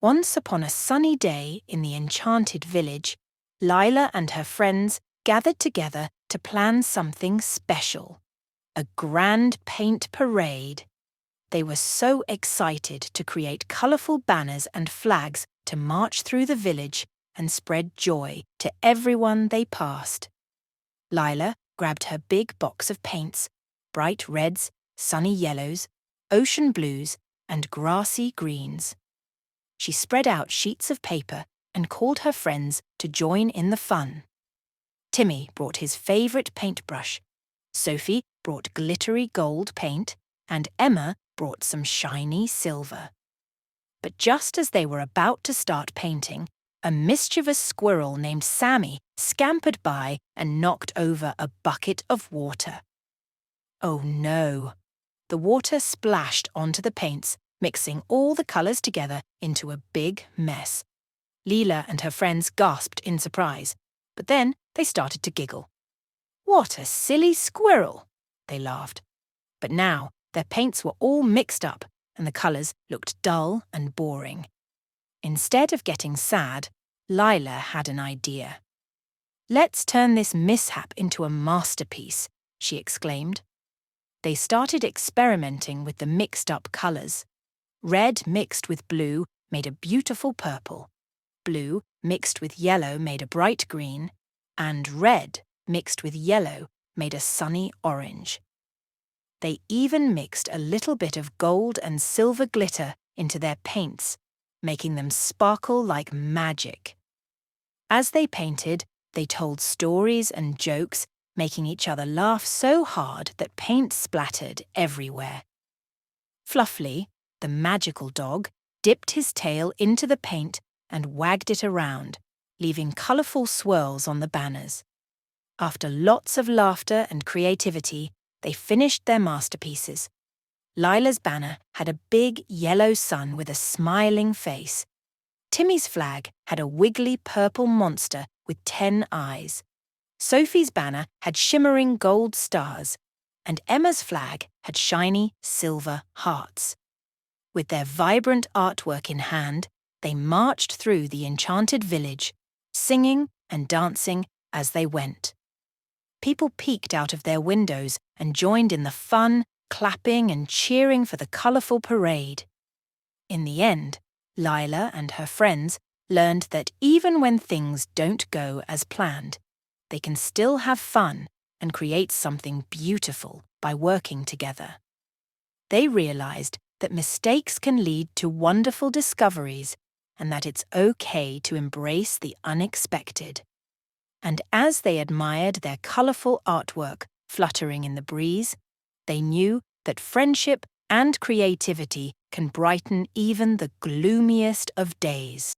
Once upon a sunny day in the enchanted village, Lila and her friends gathered together to plan something special. A grand paint parade. They were so excited to create colourful banners and flags to march through the village and spread joy to everyone they passed. Lila grabbed her big box of paints, bright reds, sunny yellows, ocean blues, and grassy greens. She spread out sheets of paper and called her friends to join in the fun. Timmy brought his favourite paintbrush, Sophie brought glittery gold paint, and Emma brought some shiny silver. But just as they were about to start painting, a mischievous squirrel named Sammy scampered by and knocked over a bucket of water. Oh no! The water splashed onto the paints, mixing all the colours together into a big mess. Lila and her friends gasped in surprise, but then they started to giggle. "What a silly squirrel!" they laughed. But now their paints were all mixed up and the colours looked dull and boring. Instead of getting sad, Lila had an idea. "Let's turn this mishap into a masterpiece," she exclaimed. They started experimenting with the mixed-up colours. Red mixed with blue made a beautiful purple. Blue mixed with yellow made a bright green, and red mixed with yellow made a sunny orange. They even mixed a little bit of gold and silver glitter into their paints, making them sparkle like magic. As they painted, they told stories and jokes, making each other laugh so hard that paint splattered everywhere. Fluffly, the magical dog, dipped his tail into the paint and wagged it around, leaving colourful swirls on the banners. After lots of laughter and creativity, they finished their masterpieces. Lila's banner had a big yellow sun with a smiling face. Timmy's flag had a wiggly purple monster with 10 eyes. Sophie's banner had shimmering gold stars, and Emma's flag had shiny silver hearts. With their vibrant artwork in hand, they marched through the enchanted village, singing and dancing as they went. People peeked out of their windows and joined in the fun, clapping and cheering for the colourful parade. In the end, Lila and her friends learned that even when things don't go as planned, they can still have fun and create something beautiful by working together. They realised that mistakes can lead to wonderful discoveries and that it's okay to embrace the unexpected. And as they admired their colourful artwork fluttering in the breeze, they knew that friendship and creativity can brighten even the gloomiest of days.